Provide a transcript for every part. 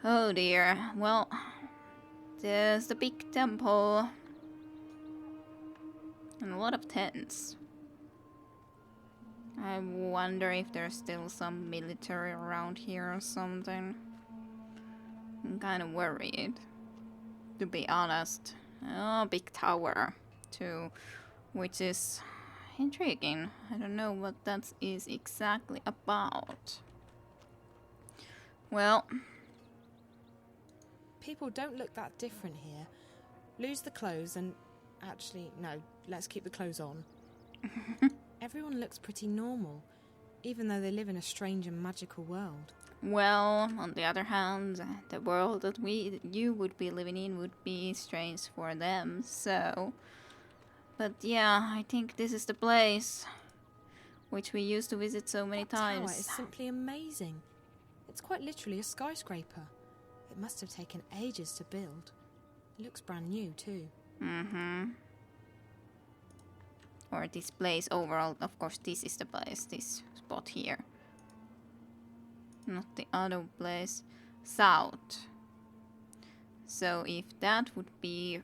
Oh dear. Well, there's the big temple. And a lot of tents. I wonder if there's still some military around here or something. I'm kind of worried, to be honest. Oh, big tower, too, which is intriguing. I don't know what that is exactly about. Well, people don't look that different here. Lose the clothes and... Actually, no, let's keep the clothes on. Everyone looks pretty normal, even though they live in a strange and magical world. well, on the other hand, the world that you would be living in would be strange for them, so... But yeah, I think this is the place which we used to visit so many times. Tower is simply amazing. It's quite literally a skyscraper. It must have taken ages to build. It looks brand new too. Mm-hmm. Or this place overall, of course this is the place, this spot here. Not the other place. South. So if that would be...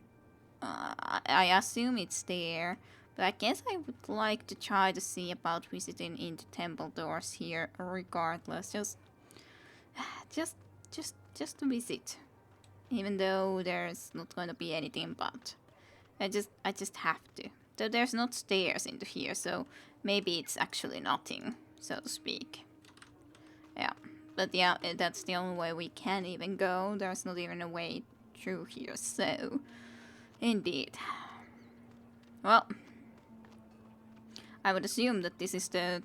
I assume it's there. But I guess I would like to try to see about visiting into temple doors here regardless. Just to visit. Even though there's not going to be anything but. I just have to. So there's not stairs into here, so maybe it's actually nothing, so to speak. Yeah, but yeah, that's the only way we can even go. There's not even a way through here, so indeed. Well, I would assume that this is the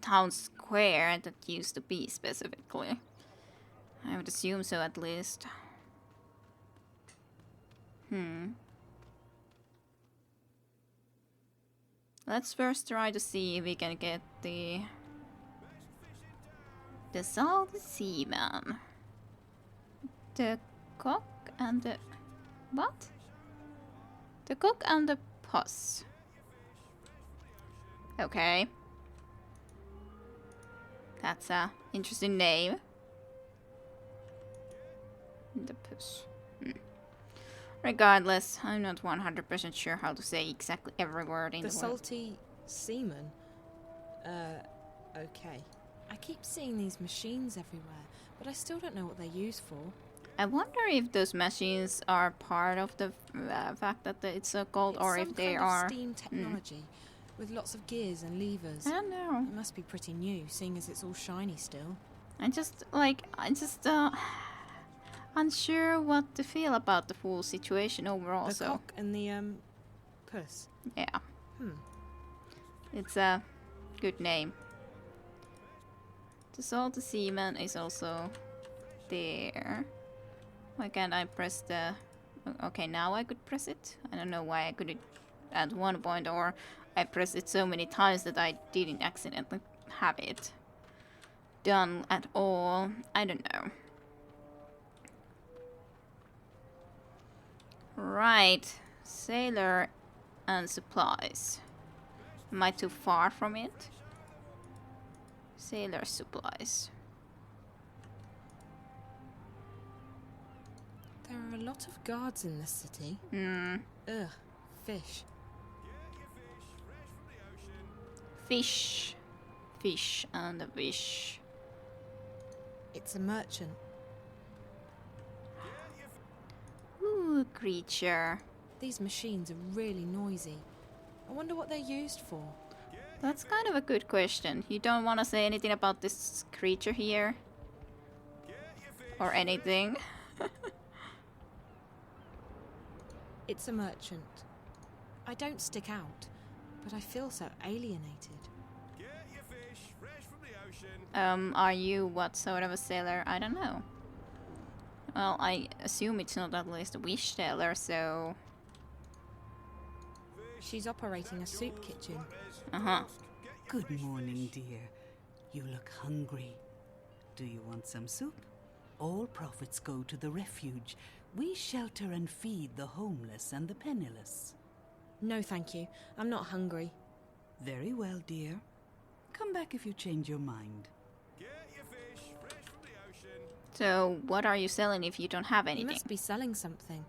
town square that used to be specifically. I would assume so at least. Let's first try to see if we can get the salty seaman. The cock and the... what? The cook and the puss. Okay. That's a interesting name. The puss. Regardless, I'm not 100% sure how to say exactly every word in the word. The salty seaman? Okay. I keep seeing these machines everywhere, but I still don't know what they're used for. I wonder if those machines are part of the fact that it's so cold, or if they are... It's some kind of steam technology, with lots of gears and levers. I don't know. It must be pretty new, seeing as it's all shiny still. I just unsure what to feel about the full situation overall. The cock and the puss. Yeah. Hmm. It's a good name. The salty seaman is also there. Why can't I press the... Okay, now I could press it. I don't know why I couldn't at one point, or I pressed it so many times that I didn't accidentally have it done at all. I don't know. Right, sailor and supplies. Am I too far from it? Sailor supplies. There are a lot of guards in this city. Ugh, fish. Fish. Fish and a fish. It's a merchant. Ooh, creature. These machines are really noisy. I wonder what they're used for. That's kind of a good question. You don't want to say anything about this creature here? Or anything? It's a merchant. I don't stick out, but I feel so alienated. Are you what sort of a sailor? I don't know. Well, I assume it's not at least a wish sailor, so... She's operating a soup kitchen. Uh-huh. Good morning, dear. You look hungry. Do you want some soup? All profits go to the refuge. We shelter and feed the homeless and the penniless. No, thank you. I'm not hungry. Very well, dear. Come back if you change your mind. So what are you selling if you don't have He anything? must be selling something,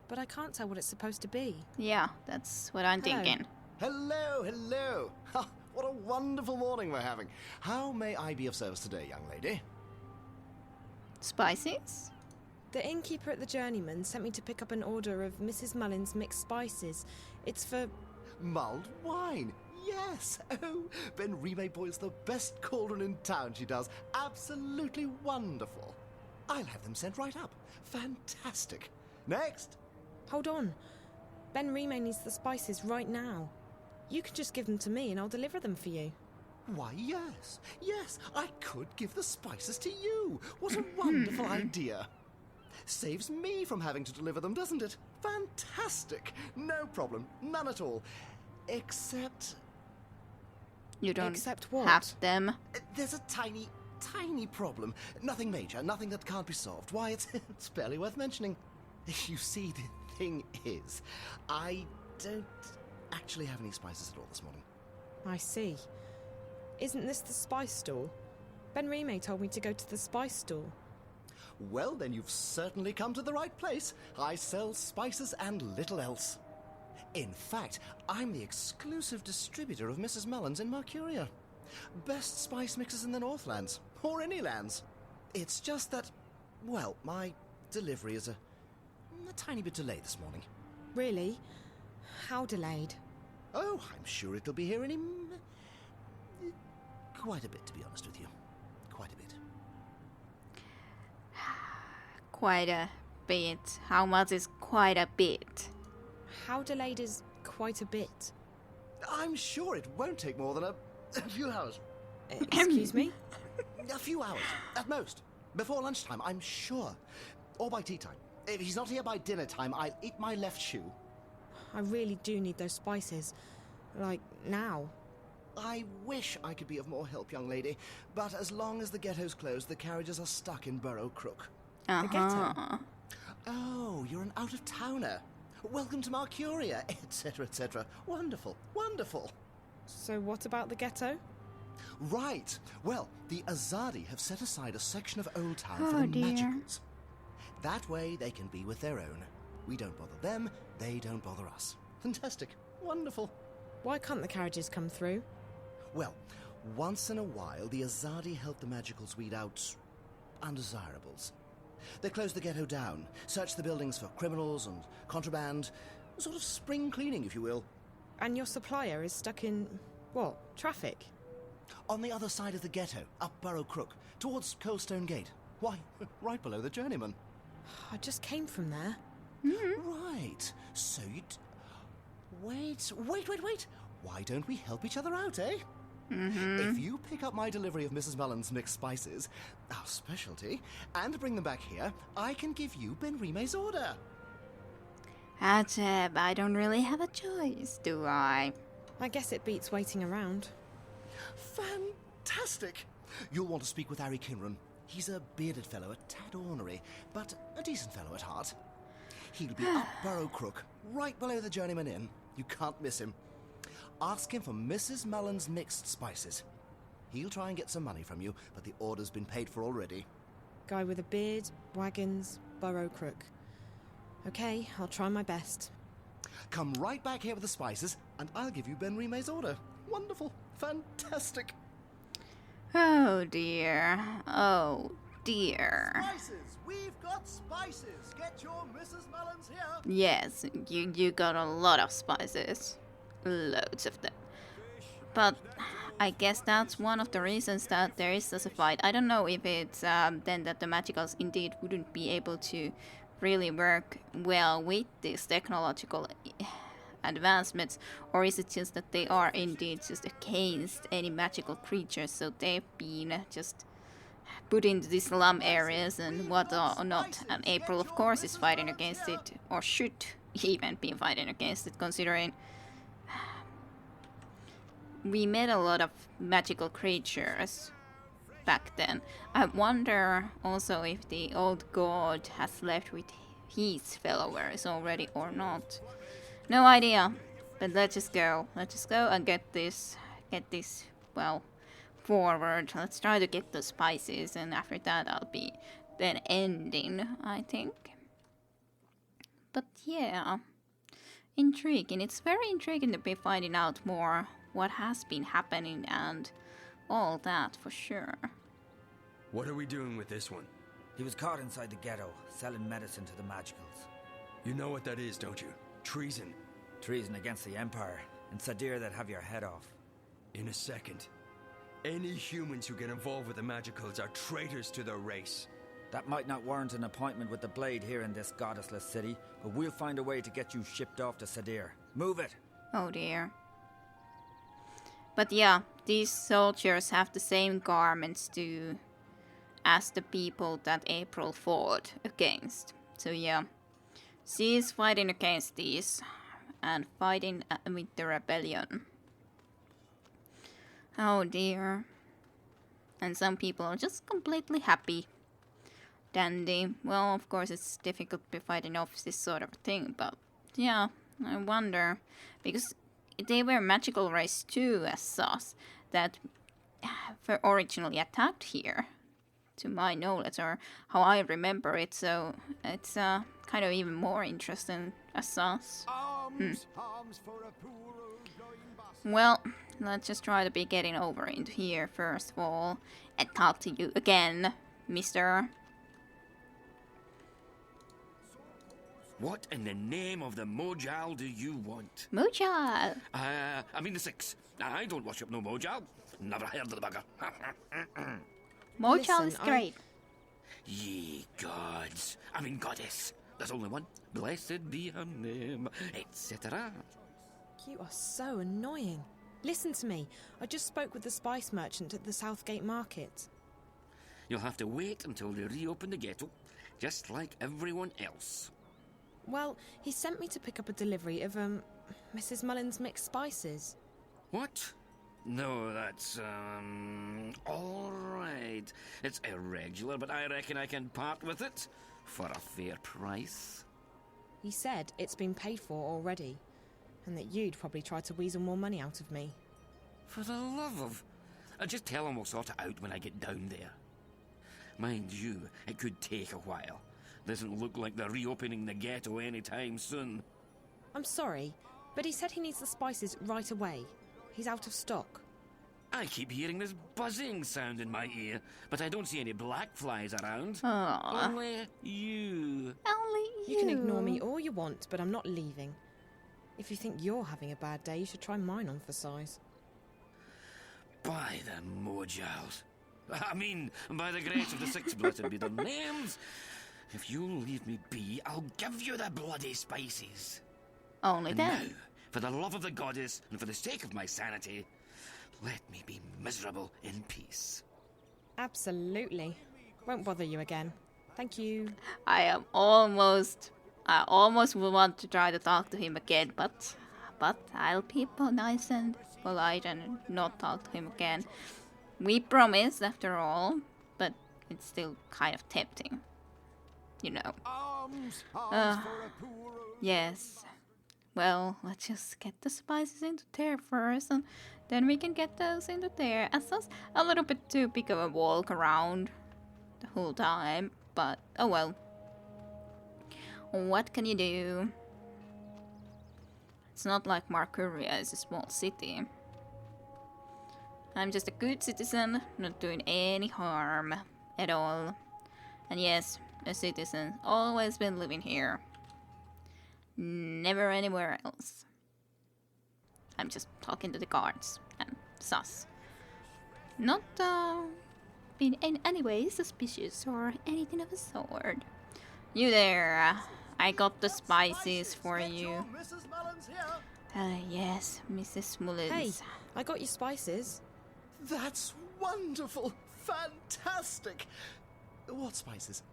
but I can't tell what it's supposed to be. Yeah, that's what I'm Hello. thinking. Hello, hello. Ha, what a wonderful morning we're having. How may I be of service today, young lady? Spices? The innkeeper at the Journeyman sent me to pick up an order of Mrs. Mullen's mixed spices. It's for... Mulled wine. Yes. Oh, Ben Rime boils the best cauldron in town, she does. Absolutely wonderful. I'll have them sent right up. Fantastic. Next. Hold on. Ben Rime needs the spices right now. You can just give them to me and I'll deliver them for you. Why, yes. Yes, I could give the spices to you. What a wonderful idea. Saves me from having to deliver them, doesn't it? Fantastic. No problem. None at all. Except... You don't Except what? have them. There's a tiny problem. Nothing major, nothing that can't be solved. Why, it's barely worth mentioning. You see, the thing is, I don't actually have any spices at all this morning. I see. Isn't this the spice stall? Ben Rime told me to go to the spice stall. Well, then you've certainly come to the right place. I sell spices and little else. In fact, I'm the exclusive distributor of Mrs. Mullen's in Mercuria. Best spice mixers in the Northlands, or any lands. It's just that, well, my delivery is a tiny bit delayed this morning. Really? How delayed? Oh, I'm sure it'll be here any... quite a bit, to be honest with you. Quite a bit. Quite a bit. How much is quite a bit? How delayed is quite a bit? I'm sure it won't take more than a few hours. Excuse me? A few hours, at most. Before lunchtime, I'm sure. Or by tea time. If he's not here by dinner time, I'll eat my left shoe. I really do need those spices. Like, now. I wish I could be of more help, young lady. But as long as the ghetto's closed, the carriages are stuck in Burrow Crook. Uh-huh. Oh, you're an out-of-towner. Welcome to Mercuria, etc., etc. Wonderful, wonderful. So what about the ghetto? Right. Well, the Azadi have set aside a section of Old Town for Oh, the dear. magicals. That way they can be with their own. We don't bother them, they don't bother us. Fantastic. Wonderful. Why can't the carriages come through? Well, once in a while, the Azadi help the magicals weed out undesirables. They close the ghetto down, search the buildings for criminals and contraband, sort of spring cleaning, if you will. And your supplier is stuck in... what? Traffic? On the other side of the ghetto, up Burrow Crook, towards Coldstone Gate. Why, right below the Journeyman. I just came from there. Right. So you... Wait. Why don't we help each other out, eh? If you pick up my delivery of Mrs. Mullen's mixed spices, our specialty, and bring them back here, I can give you Ben Rime's order. Ajab, I don't really have a choice, do I? I guess it beats waiting around. Fantastic! You'll want to speak with Harry Kinran. He's a bearded fellow, a tad ornery, but a decent fellow at heart. He'll be up Burrow Crook, right below the Journeyman Inn. You can't miss him. Ask him for Mrs. Mullen's mixed spices. He'll try and get some money from you, but the order's been paid for already. Guy with a beard, wagons, Burrow Crook. Okay, I'll try my best. Come right back here with the spices, and I'll give you Ben Rime's order. Wonderful. Fantastic. Oh dear. Oh dear. Spices! We've got spices! Get your Mrs. Mullen's here! Yes, you got a lot of spices. Loads of them. But I guess that's one of the reasons that there is such a fight. I don't know if it's then that the magicals indeed wouldn't be able to really work well with these technological advancements, or is it just that they are indeed just against any magical creatures, so they've been just put into these slum areas and what or not. And April, of course, is fighting against it, or should even be fighting against it, considering we met a lot of magical creatures back then. I wonder also if the old god has left with his followers already or not. No idea. But let's just go. Let's just go and get this, well, forward. Let's try to get the spices, and after that I'll be than ending, I think. But yeah, intriguing. It's very intriguing to be finding out more what has been happening and all that for sure. What are we doing with this one? He was caught inside the ghetto, selling medicine to the magicals. You know what that is, don't you? Treason. Treason against the Empire. In Sadir, they'd have your head off. In a second. Any humans who get involved with the magicals are traitors to their race. That might not warrant an appointment with the Blade here in this goddessless city, but we'll find a way to get you shipped off to Sadir. Move it! Oh dear. But yeah, these soldiers have the same garments too as the people that April fought against. So yeah, she is fighting against these and fighting with the rebellion. Oh dear. And some people are just completely happy. Dandy. Well, of course it's difficult to be fighting off this sort of thing, but yeah, I wonder. Because they were magical race too as such that were originally attacked here, to my knowledge, or how I remember it, so it's kind of even more interesting as such. Well, let's just try to be getting over into here first of all, and talk to you again, mister. What in the name of the Mojal do you want? Mojal! I mean the Six. I don't worship no Mojal. Never heard of the bugger. Mojal Listen, is great. Ye gods. I mean goddess. There's only one. Blessed be her name, etc. You are so annoying. Listen to me. I just spoke with the spice merchant at the Southgate Market. You'll have to wait until they reopen the ghetto, just like everyone else. Well, he sent me to pick up a delivery of, Mrs. Mullen's mixed spices. What? No, that's, all right. It's irregular, but I reckon I can part with it for a fair price. He said it's been paid for already, and that you'd probably try to weasel more money out of me. For the love of... just tell him we'll sort it out when I get down there. Mind you, it could take a while. Doesn't look like they're reopening the ghetto anytime soon. I'm sorry, but he said he needs the spices right away. He's out of stock. I keep hearing this buzzing sound in my ear, but I don't see any black flies around. Aww. Only you. Only you. You can ignore me all you want, but I'm not leaving. If you think you're having a bad day, you should try mine on for size. By the Mojals. I mean, by the grace of the Six Blessed be their names. If you'll leave me be, I'll give you the bloody spices. Only And then. now, for the love of the goddess and for the sake of my sanity, let me be miserable in peace. Absolutely. Won't bother you again. Thank you. I almost want to try to talk to him again, but I'll be nice and polite and not talk to him again. We promised, after all, but it's still kind of tempting. You know. Yes. Well, let's just get the spices into there first, and then we can get those into there. It's just a little bit too big of a walk around the whole time, but oh well. What can you do? It's not like Marcuria is a small city. I'm just a good citizen, not doing any harm at all. And yes, a citizen, always been living here. Never anywhere else. I'm just talking to the guards and sus. Not being in any way suspicious or anything of the sort. You there, I got the spices for you. Mrs. Mullins here. Yes, Mrs. Mullins. Hey, I got you spices. That's wonderful. Fantastic. What spices?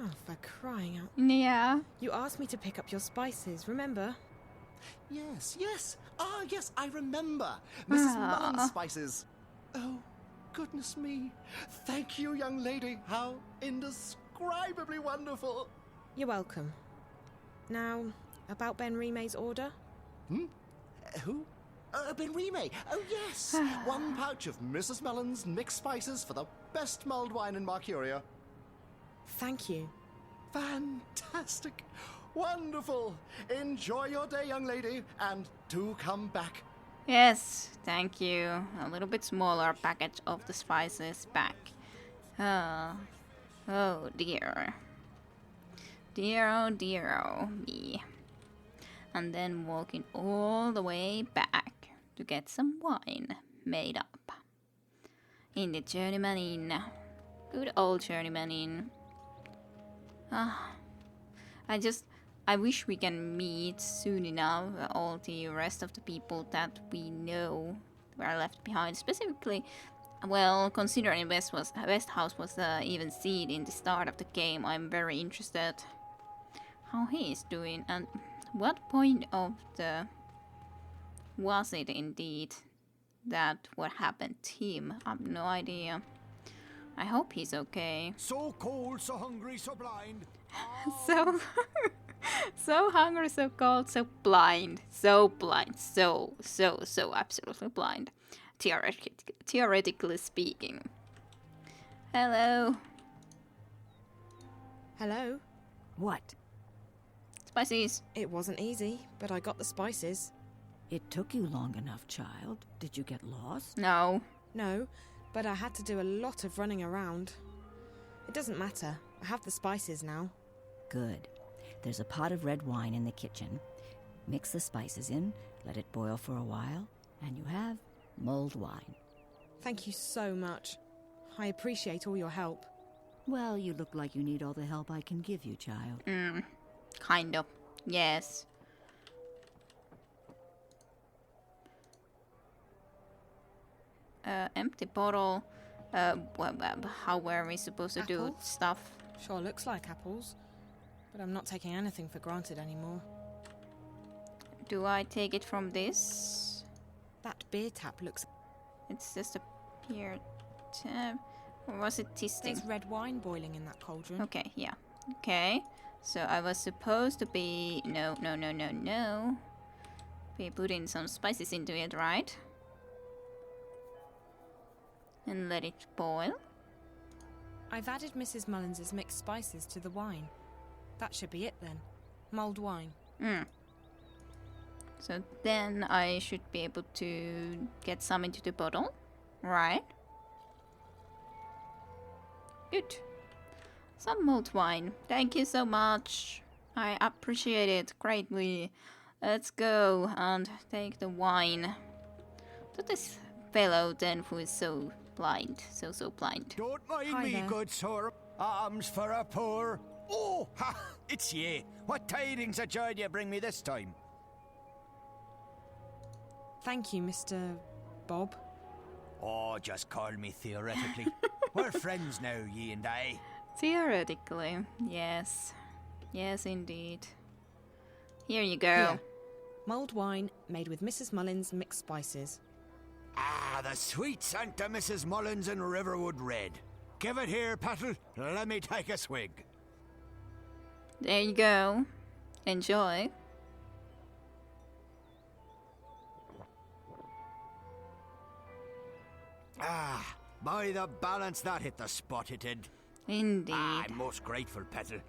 Oh, for crying out. Yeah. You asked me to pick up your spices, remember? Yes, yes. Ah, yes, I remember. Mrs. Mullen's spices. Oh, goodness me. Thank you, young lady. How indescribably wonderful. You're welcome. Now, about Ben Rime's order? Who? Ben Rime. Oh, yes. 1 pouch of Mrs. Mullen's mixed spices for the best mulled wine in Marcuria. Thank you. Fantastic. Wonderful. Enjoy your day, young lady, and do come back. Yes, thank you. A little bit smaller package of the spices back. Oh dear. Dear, oh me. And then walking all the way back to get some wine made up. In the Journeyman Inn. Good old Journeyman Inn. I wish we can meet soon enough all the rest of the people that we know were left behind. Specifically, well, considering West House was even seen in the start of the game, I'm very interested how he is doing and what point of the was it indeed that what happened to him. I have no idea. I hope he's okay. So cold, so hungry, so blind. So so hungry, so cold, so blind, so absolutely blind, theoretically speaking. Hello. Hello? What? Spices. It wasn't easy, but I got the spices. It took you long enough, child. Did you get lost? No. No, but I had to do a lot of running around. It doesn't matter. I have the spices now. Good. There's a pot of red wine in the kitchen. Mix the spices in, let it boil for a while, and you have mulled wine. Thank you so much. I appreciate all your help. Well, you look like you need all the help I can give you, child. Kind of. Yes. Empty bottle. How were we supposed to do Apples? stuff? Sure looks like apples, but I'm not taking anything for granted anymore. Do I take it from this? That beer tap looks... It's just a beer tap. Or was it tasting? There's red wine boiling in that cauldron. Okay, yeah. Okay. So I was supposed to be... No. Be putting some spices into it, right? And let it boil. I've added Mrs. Mullins's mixed spices to the wine. That should be it then. Mulled wine. So then I should be able to get some into the bottle, right? Good. Some mulled wine. Thank you so much. I appreciate it greatly. Let's go and take the wine to this fellow then who is so blind, so blind. Don't mind Hi me, there. good sir. Alms for a poor. Oh, ha! It's ye. What tidings of joy do you bring me this time? Thank you, Mr. Bob. Oh, just call me theoretically. We're friends now, ye and I. Theoretically, yes. Yes, indeed. Here you go. Here. Mulled wine made with Mrs. Mullins's mixed spices. Ah, the sweet scent of Mrs. Mullins and Riverwood Red. Give it here, Pattle. Let me take a swig. There you go. Enjoy. Ah, by the balance, that hit the spot it did. Indeed. I'm most grateful, Petal.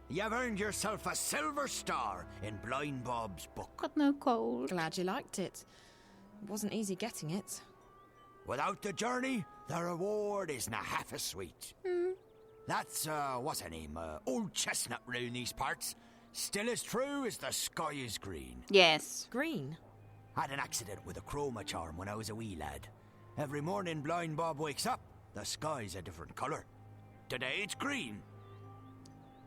You've earned yourself a silver star in Blind Bob's book. Got no cold. Glad you liked it. It wasn't easy getting it. Without the journey, the reward isn't half as sweet. That's, what's her name? Old Chestnut round these parts. Still as true as the sky is green. Yes. Green? Had an accident with a chroma charm when I was a wee lad. Every morning Blind Bob wakes up, the sky's a different colour. Today it's green.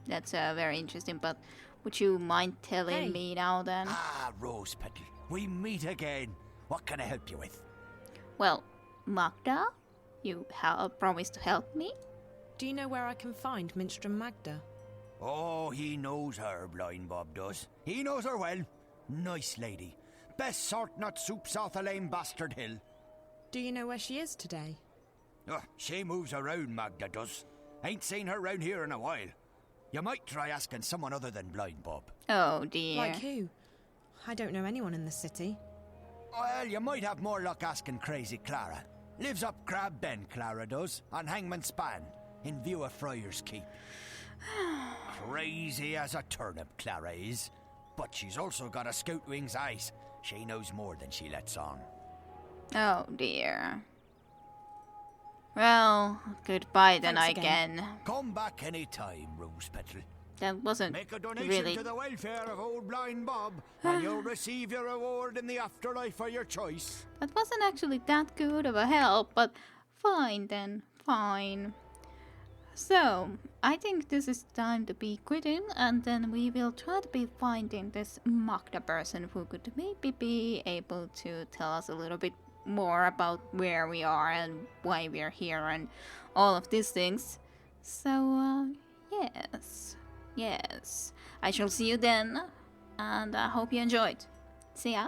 That's very interesting, but would you mind telling Hey. me now then? Ah, Rose Petal, we meet again. What can I help you with? Well, Magda, you promised to help me? Do you know where I can find Minstrom Magda? Oh, he knows her, Blind Bob does. He knows her well. Nice lady. Best sort nut soup south of Lame Bastard Hill. Do you know where she is today? Oh, she moves around, Magda does. Ain't seen her round here in a while. You might try asking someone other than Blind Bob. Oh dear. Like who? I don't know anyone in the city. Well, you might have more luck asking Crazy Clara. Lives up Crab Bend, Clara does, on Hangman Span, in view of Friar's Keep. Crazy as a turnip, Clara is. But she's also got a scout wing's eyes. She knows more than she lets on. Oh dear. Well, goodbye then Thanks again. Come back any time, Rose Petal. That wasn't Make a donation really... to the welfare of old blind Bob, and you'll receive your reward in the afterlife for your choice. That wasn't actually that good of a help, but fine then, fine. So, I think this is time to be quitting, and then we will try to be finding this Magda person who could maybe be able to tell us a little bit more about where we are and why we are here and all of these things. So, yes. I shall see you then, and I hope you enjoyed. See ya.